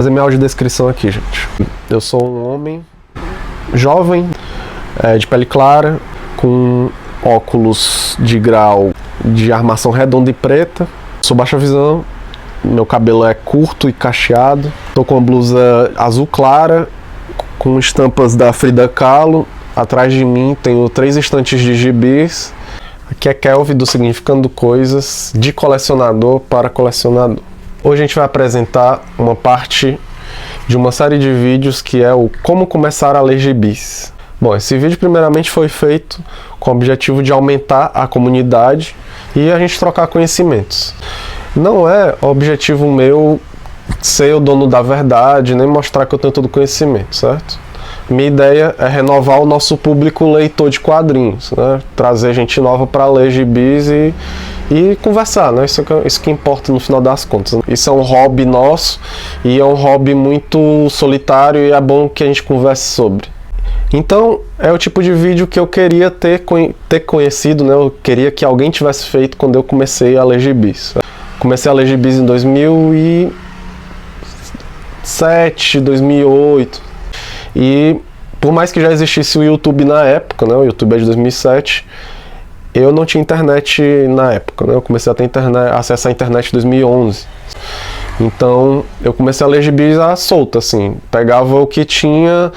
Vou fazer minha audiodescrição aqui, gente. Eu sou um homem jovem, de pele clara, com óculos de grau de armação redonda e preta. Sou baixa visão, meu cabelo é curto e cacheado. Tô com uma blusa azul clara, com estampas da Frida Kahlo. Atrás de mim tenho 3 estantes de gibis. Aqui é Kelvin do Significando Coisas, de colecionador para colecionador. Hoje a gente vai apresentar uma parte de uma série de vídeos que é o Como Começar a Ler Gibis. Bom, esse vídeo primeiramente foi feito com o objetivo de aumentar a comunidade e a gente trocar conhecimentos. Não é objetivo meu ser o dono da verdade, nem mostrar que eu tenho todo o conhecimento, certo? Minha ideia é renovar o nosso público leitor de quadrinhos, né? Trazer gente nova para ler gibis e conversar, né? Isso que importa no final das contas. Isso é um hobby nosso e é um hobby muito solitário e é bom que a gente converse sobre. Então, é o tipo de vídeo que eu queria ter conhecido, né? Eu queria que alguém tivesse feito quando eu comecei a ler gibis. Comecei a ler gibis em 2007, 2008. E por mais que já existisse o YouTube na época, né? O YouTube é de 2007, eu não tinha internet na época, né? Eu comecei a ter acessar a internet em 2011. Então, eu comecei a ler gibis à solta, assim. Pegava o que tinha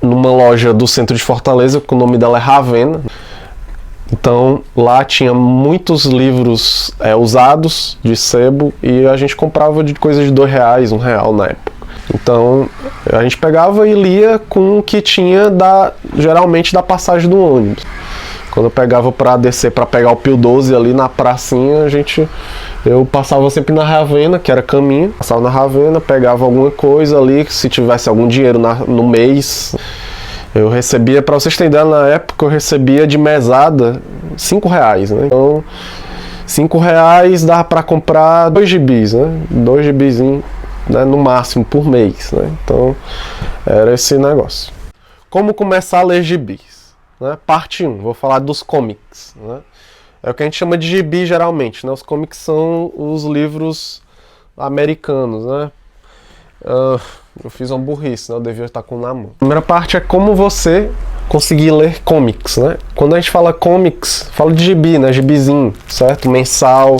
numa loja do centro de Fortaleza, que o nome dela é Ravena. Então, lá tinha muitos livros usados de sebo e a gente comprava de coisas de R$2, R$1 na época. Então, a gente pegava e lia com o que tinha geralmente da passagem do ônibus. Quando eu pegava para descer para pegar o Pio 12 ali na pracinha, eu passava sempre na Ravena, que era caminho. Passava na Ravena, pegava alguma coisa ali, se tivesse algum dinheiro no mês. Eu recebia, para vocês terem ideia, na época eu recebia de mesada R$5, né? Então, R$5 dava para comprar 2 gibis, né? 2 gibizinhos, né? No máximo por mês, né? Então, era esse negócio. Como começar a ler gibis, né? Parte 1, vou falar dos comics, né? É o que a gente chama de gibi geralmente, né? Os comics são os livros americanos, né? Eu fiz uma burrice, né? Eu devia estar com na mão. A primeira parte é como você conseguir ler comics, né? Quando a gente fala comics, fala de gibi, né? Gibizinho, certo? Mensal,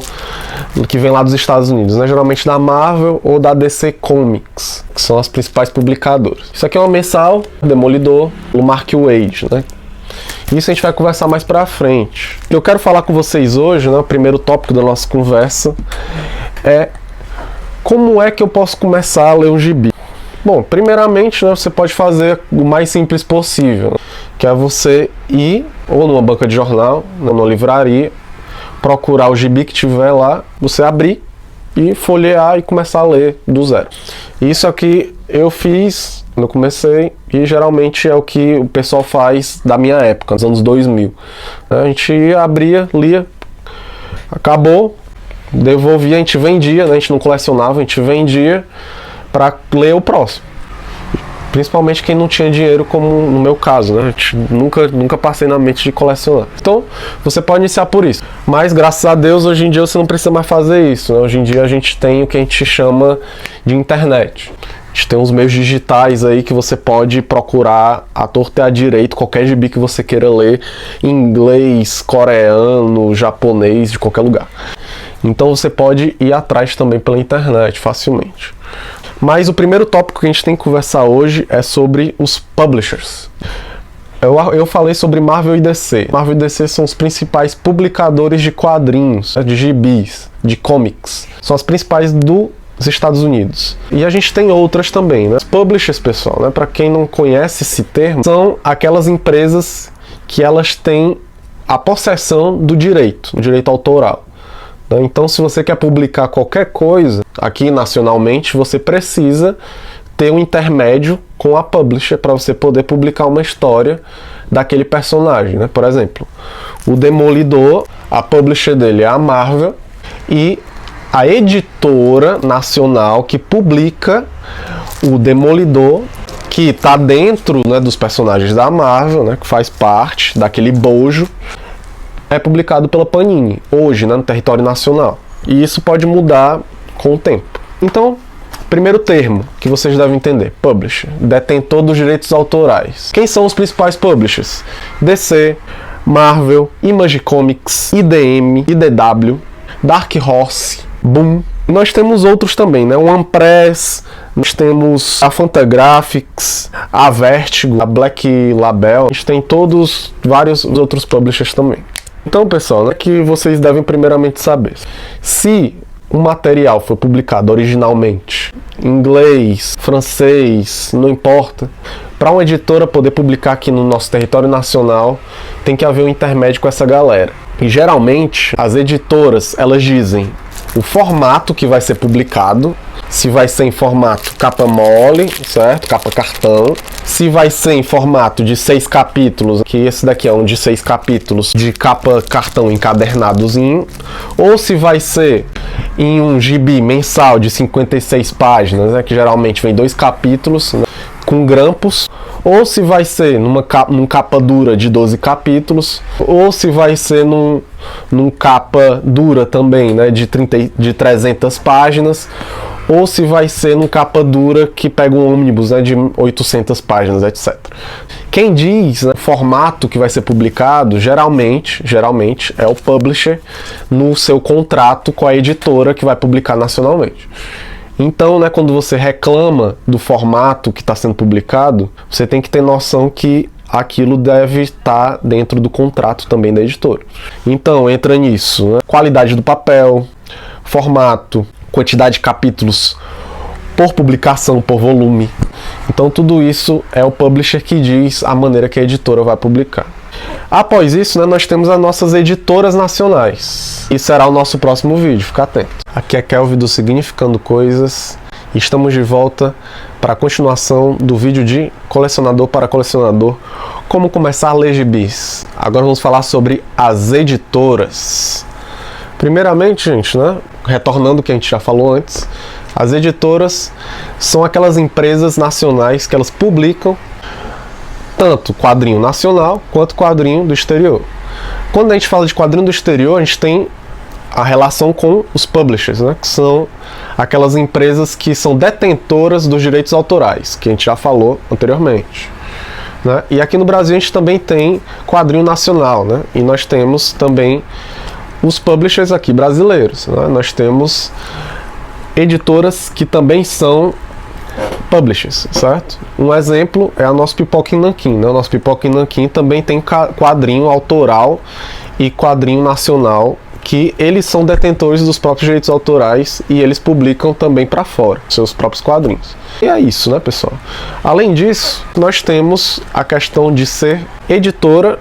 que vem lá dos Estados Unidos, né? Geralmente da Marvel ou da DC Comics, que são as principais publicadoras. Isso aqui é uma mensal, Demolidor, do Mark Waid, né? Isso a gente vai conversar mais pra frente. Eu quero falar com vocês hoje, né? O primeiro tópico da nossa conversa é como é que eu posso começar a ler um gibi. Bom, primeiramente, né, você pode fazer o mais simples possível, né, que é você ir ou numa banca de jornal, numa livraria, procurar o gibi que tiver lá, você abrir e folhear e começar a ler do zero. Isso é o que eu fiz quando eu comecei e geralmente é o que o pessoal faz da minha época, nos anos 2000. A gente abria, lia, acabou, devolvia, a gente vendia, né, a gente não colecionava, a gente vendia para ler o próximo. Principalmente quem não tinha dinheiro, como no meu caso, né? Nunca passei na mente de colecionar. Então, você pode iniciar por isso. Mas, graças a Deus, hoje em dia você não precisa mais fazer isso, né? Hoje em dia a gente tem o que a gente chama de internet. A gente tem uns meios digitais aí que você pode procurar à torta e à direito qualquer gibi que você queira ler, em inglês, coreano, japonês, de qualquer lugar. Então você pode ir atrás também pela internet, facilmente. Mas o primeiro tópico que a gente tem que conversar hoje é sobre os publishers. Eu falei sobre Marvel e DC. Marvel e DC são os principais publicadores de quadrinhos, de gibis, de comics. São as principais dos Estados Unidos. E a gente tem outras também, né? Os publishers, pessoal, né? Para quem não conhece esse termo, são aquelas empresas que elas têm a possessão do direito autoral. Então, se você quer publicar qualquer coisa aqui nacionalmente, você precisa ter um intermédio com a publisher para você poder publicar uma história daquele personagem, né? Por exemplo, o Demolidor, a publisher dele é a Marvel e a editora nacional que publica o Demolidor, que está dentro, né, dos personagens da Marvel, né, que faz parte daquele bojo, é publicado pela Panini, hoje, né, no território nacional. E isso pode mudar com o tempo. Então, Primeiro termo que vocês devem entender: publisher, detentor dos direitos autorais. Quem são os principais publishers? DC, Marvel, Image Comics, IDM, IDW, Dark Horse, Boom. E nós temos outros também, né? One Press, nós temos a Fantagraphics, a Vertigo, a Black Label. A gente tem vários outros publishers também. Então, pessoal, né, que vocês devem primeiramente saber: se um material foi publicado originalmente em inglês, francês, não importa, para uma editora poder publicar aqui no nosso território nacional, tem que haver um intermédio com essa galera. E geralmente as editoras, elas dizem o formato que vai ser publicado, se vai ser em formato capa mole, certo? Capa cartão. Se vai ser em formato de 6 capítulos, que esse daqui é um de 6 capítulos, de capa cartão encadernadozinho. Ou se vai ser em um gibi mensal de 56 páginas, né? Que geralmente vem 2 capítulos, né? Com grampos. Ou se vai ser num capa dura de 12 capítulos, ou se vai ser num capa dura também, né, de 300 páginas, ou se vai ser num capa dura que pega um ônibus, né, de 800 páginas, etc. Quem diz, né, o formato que vai ser publicado, geralmente é o publisher no seu contrato com a editora que vai publicar nacionalmente. Então, né, quando você reclama do formato que está sendo publicado, você tem que ter noção que aquilo deve estar dentro do contrato também da editora. Então, entra nisso, né, qualidade do papel, formato, quantidade de capítulos por publicação, por volume. Então, tudo isso é o publisher que diz a maneira que a editora vai publicar. Após isso, né, nós temos as nossas editoras nacionais. E será o nosso próximo vídeo, fica atento. Aqui é Kelvin do Significando Coisas. E estamos de volta para a continuação do vídeo de colecionador para colecionador. Como começar a ler gibis. Agora vamos falar sobre as editoras. Primeiramente, gente, né, retornando o que a gente já falou antes, as editoras são aquelas empresas nacionais que elas publicam tanto quadrinho nacional quanto quadrinho do exterior. Quando a gente fala de quadrinho do exterior, a gente tem a relação com os publishers, né? Que são aquelas empresas que são detentoras dos direitos autorais, que a gente já falou anteriormente, né? E aqui no Brasil a gente também tem quadrinho nacional, né? E nós temos também os publishers aqui brasileiros, né? Nós temos editoras que também são publishers, certo? Um exemplo é a nossa Pipoca em Nanquim, né? O nosso Pipoca em Nanquim também tem quadrinho autoral e quadrinho nacional, que eles são detentores dos próprios direitos autorais e eles publicam também para fora seus próprios quadrinhos. E é isso, né, pessoal? Além disso, nós temos a questão de ser editora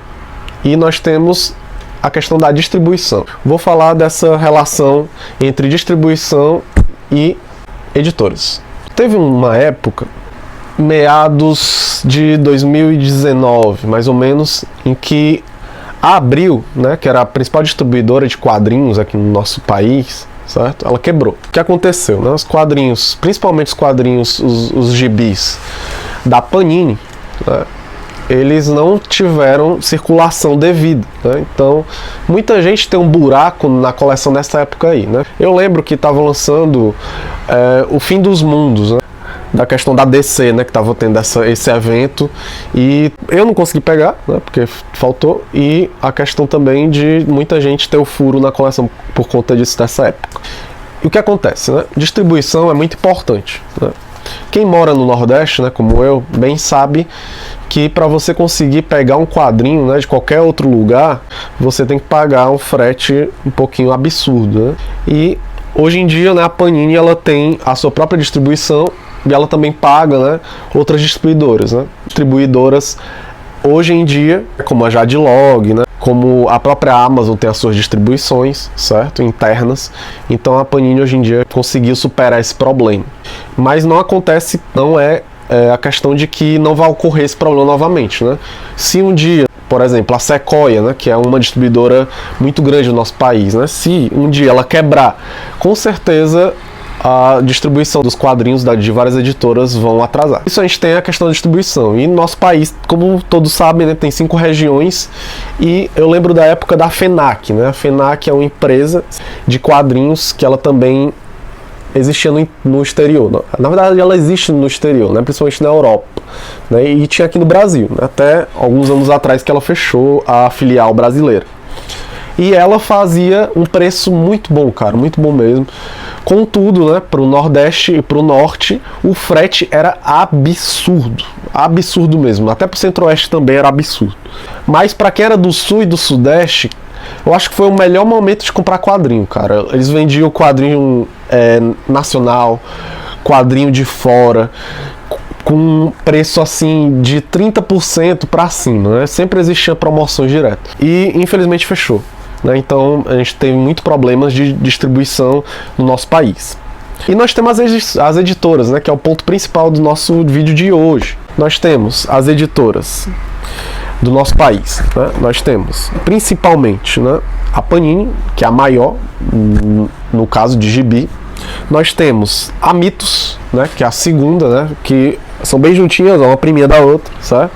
e nós temos a questão da distribuição. Vou falar dessa relação entre distribuição e editoras. Teve uma época, meados de 2019, mais ou menos, em que a Abril, né, que era a principal distribuidora de quadrinhos aqui no nosso país, certo? Ela quebrou. O que aconteceu? Né? Os quadrinhos, principalmente os quadrinhos, os gibis da Panini, né, eles não tiveram circulação devida, né? Então, muita gente tem um buraco na coleção nessa época aí, né? Eu lembro que estava lançando O Fim dos Mundos, né? Da questão da DC, né? Que estava tendo esse evento e eu não consegui pegar, né? Porque faltou, e a questão também de muita gente ter o furo na coleção por conta disso dessa época. E o que acontece, né? Distribuição é muito importante, né? Quem mora no Nordeste, né, como eu, bem sabe que para você conseguir pegar um quadrinho, né, de qualquer outro lugar, você tem que pagar um frete um pouquinho absurdo, né? E hoje em dia, né, a Panini ela tem a sua própria distribuição e ela também paga, né, outras distribuidoras, né? Distribuidoras hoje em dia, como a Jadlog, né, como a própria Amazon tem as suas distribuições, certo? Internas. Então a Panini hoje em dia conseguiu superar esse problema. Mas não acontece, não é a questão de que não vai ocorrer esse problema novamente, né? Se um dia, por exemplo, a Sequoia, né, que é uma distribuidora muito grande no nosso país, né, se um dia ela quebrar, com certeza a distribuição dos quadrinhos de várias editoras vão atrasar. Isso a gente tem a questão da distribuição. E no nosso país, como todos sabem, né, tem 5 regiões. E eu lembro da época da FENAC, né? A FENAC é uma empresa de quadrinhos que ela também existia no exterior. Na verdade, ela existe no exterior, né? Principalmente na Europa, né? E tinha aqui no Brasil, né? Até alguns anos atrás que ela fechou a filial brasileira. E ela fazia um preço muito bom, cara, muito bom mesmo. Contudo, né, para o Nordeste e para o Norte, o frete era absurdo, absurdo mesmo. Até para o Centro-Oeste também era absurdo. Mas para quem era do Sul e do Sudeste, eu acho que foi o melhor momento de comprar quadrinho, cara. Eles vendiam quadrinho nacional, quadrinho de fora, com preço assim de 30% para cima, né? Sempre existia promoções direto. E infelizmente fechou, né? Então a gente teve muitos problemas de distribuição no nosso país. E nós temos as editoras, né? Que é o ponto principal do nosso vídeo de hoje. Nós temos as editoras do nosso país, né? Nós temos principalmente, né, a Panini, que é a maior no caso de gibi. Nós temos a Mitos, né, que é a segunda, né, que são bem juntinhas, uma priminha da outra, certo?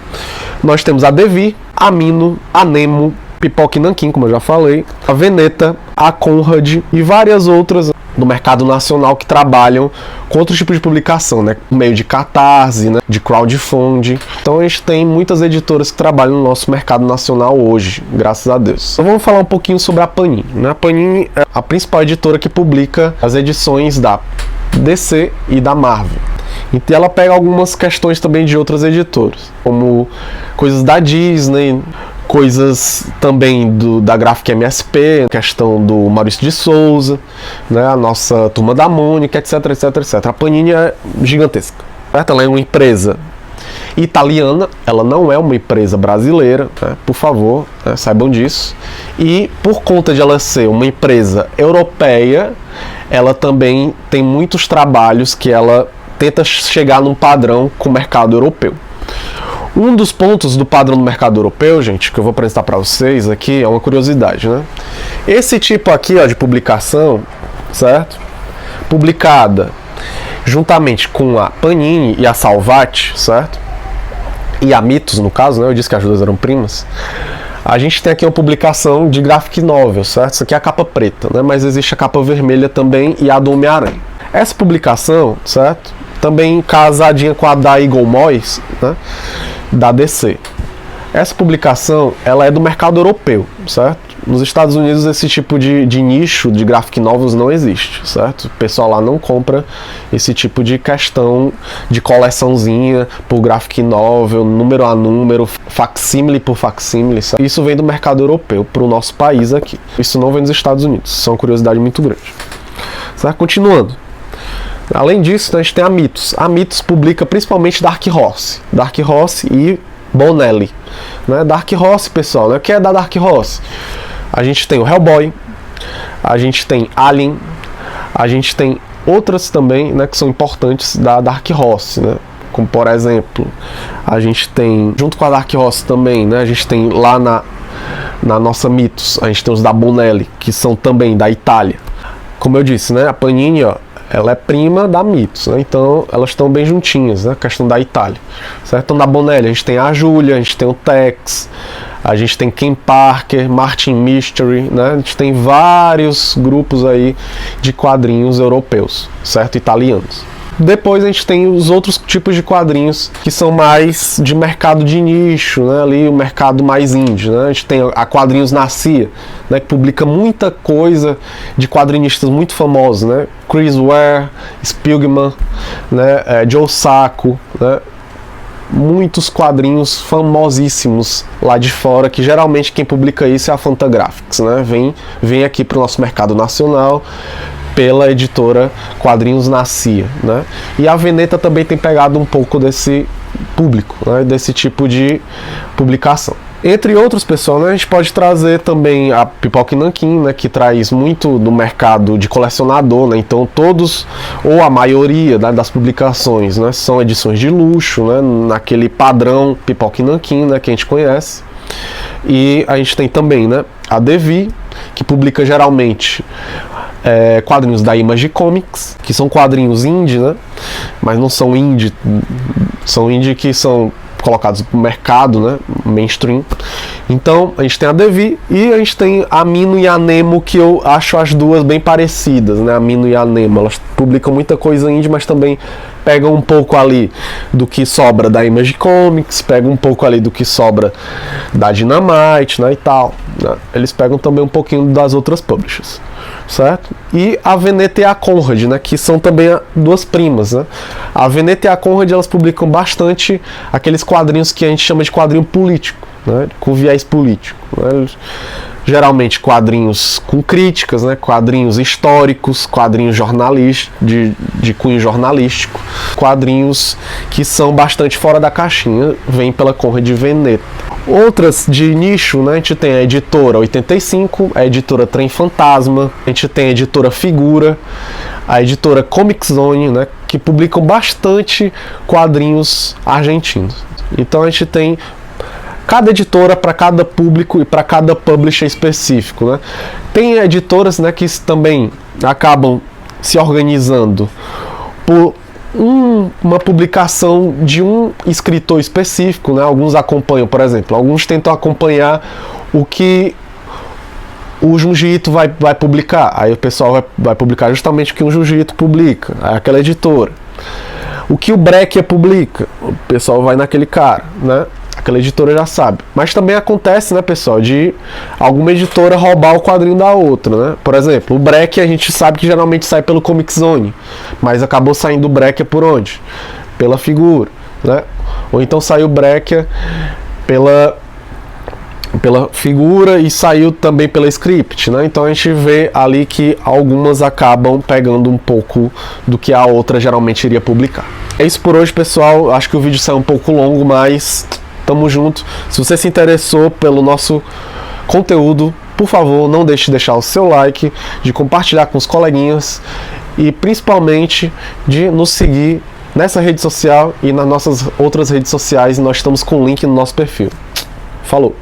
Nós temos a Devir, a Mino, a Nemo, Pipoca e Nanquim, como eu já falei, a Veneta, a Conrad e várias outras do mercado nacional que trabalham com outro tipo de publicação, né? Por meio de catarse, né? De crowdfunding. Então a gente tem muitas editoras que trabalham no nosso mercado nacional hoje, graças a Deus. Então vamos falar um pouquinho sobre a Panini, né? A Panini é a principal editora que publica as edições da DC e da Marvel. Então ela pega algumas questões também de outras editoras, como coisas da Disney, coisas também da Graphic MSP, questão do Maurício de Souza, né, a nossa Turma da Mônica, etc, etc, etc. A Panini é gigantesca, certo? Ela é uma empresa italiana, ela não é uma empresa brasileira, né, por favor, né, saibam disso. E por conta de ela ser uma empresa europeia, ela também tem muitos trabalhos que ela tenta chegar num padrão com o mercado europeu. Um dos pontos do padrão do mercado europeu, gente, que eu vou apresentar para vocês aqui, é uma curiosidade, né? Esse tipo aqui, ó, de publicação, certo? Publicada juntamente com a Panini e a Salvat, certo? E a Mitos, no caso, né? Eu disse que as duas eram primas. A gente tem aqui uma publicação de graphic novel, certo? Isso aqui é a capa preta, né? Mas existe a capa vermelha também e a do Homem-Aranha. Essa publicação, certo? Também casadinha com a da Eagle Moyes, né, da DC. Essa publicação, ela é do mercado europeu, certo? Nos Estados Unidos esse tipo de nicho de graphic novels não existe, certo? O pessoal lá não compra esse tipo de questão de coleçãozinha por graphic novel, número a número, facsímile por facsímile, certo? Isso vem do mercado europeu para o nosso país aqui. Isso não vem dos Estados Unidos, isso é uma curiosidade muito grande. Certo? Continuando. Além disso, a gente tem a Mitos. A Mitos publica principalmente Dark Horse. Dark Horse e Bonelli. Né? Dark Horse, pessoal, né? O que é da Dark Horse? A gente tem o Hellboy, a gente tem Alien, a gente tem outras também, né, que são importantes da Dark Horse, né? Como, por exemplo, a gente tem, junto com a Dark Horse também, né, a gente tem lá na nossa Mitos, a gente tem os da Bonelli, que são também da Itália. Como eu disse, né, a Panini, ó, ela é prima da Mitos, né? Então elas estão bem juntinhas, né? A questão da Itália, certo? Então da Bonelli a gente tem a Júlia, a gente tem o Tex, a gente tem Ken Parker, Martin Mystery, né? A gente tem vários grupos aí de quadrinhos europeus, certo? Italianos. Depois a gente tem os outros tipos de quadrinhos que são mais de mercado de nicho, né? Ali o mercado mais indie, né? A gente tem a Quadrinhos Nascia, né? Que publica muita coisa de quadrinistas muito famosos, né? Chris Ware, Spiegelman, né? Joe Sacco, né? Muitos quadrinhos famosíssimos lá de fora, que geralmente quem publica isso é a Fantagraphics, né? Vem aqui para o nosso mercado nacional pela editora Quadrinhos Nascia, né? E a Veneta também tem pegado um pouco desse público, né? Desse tipo de publicação. Entre outros, pessoal, né, a gente pode trazer também a Pipoca e Nanquim, né, que traz muito do mercado de colecionador, né? Então todos, ou a maioria, né, das publicações, né, são edições de luxo, né, naquele padrão Pipoca e Nanquim, né, que a gente conhece. E a gente tem também, né, a Devir, que publica geralmente quadrinhos da Image Comics, que são quadrinhos indie, né? Mas não são indie, são indie que são colocados no mercado, né, mainstream. Então a gente tem a Devir e a gente tem a Mino e a Nemo, que eu acho as duas bem parecidas, né, a Mino e a Nemo. Elas publicam muita coisa indie, mas também pegam um pouco ali do que sobra da Image Comics, pegam um pouco ali do que sobra da Dynamite, né, e tal, né. Eles pegam também um pouquinho das outras publishers, certo? E a Veneta e a Conrad, né, que são também duas primas, né. A Veneta e a Conrad, elas publicam bastante aqueles quadrinhos que a gente chama de quadrinho político, né, com viés político, né. Geralmente quadrinhos com críticas, né, quadrinhos históricos, quadrinhos de cunho jornalístico, quadrinhos que são bastante fora da caixinha, vem pela Conrad e Veneta. Outras de nicho, né, a gente tem a editora 85, a editora Trem Fantasma, a gente tem a editora Figura, a editora Comic Zone, né, que publicam bastante quadrinhos argentinos. Então a gente tem cada editora para cada público e para cada publisher específico, né? Tem editoras, né, que também acabam se organizando por uma publicação de um escritor específico, né? Alguns acompanham, por exemplo, alguns tentam acompanhar o que o Junji Ito vai publicar. Aí o pessoal vai publicar justamente o que o Junji Ito publica, aí aquela editora. O que o Breccia publica, o pessoal vai naquele cara, né? Aquela editora já sabe. Mas também acontece, né, pessoal, de alguma editora roubar o quadrinho da outra, né? Por exemplo, o Breccia a gente sabe que geralmente sai pelo Comic Zone, mas acabou saindo o Breccia por onde? Pela Figura, né? Ou então saiu o Breccia pela Figura e saiu também pela Script, né? Então a gente vê ali que algumas acabam pegando um pouco do que a outra geralmente iria publicar. É isso por hoje, pessoal. Acho que o vídeo saiu um pouco longo, mas tamo junto. Se você se interessou pelo nosso conteúdo, por favor, não deixe de deixar o seu like, de compartilhar com os coleguinhas e principalmente de nos seguir nessa rede social e nas nossas outras redes sociais. Nós estamos com o link no nosso perfil. Falou!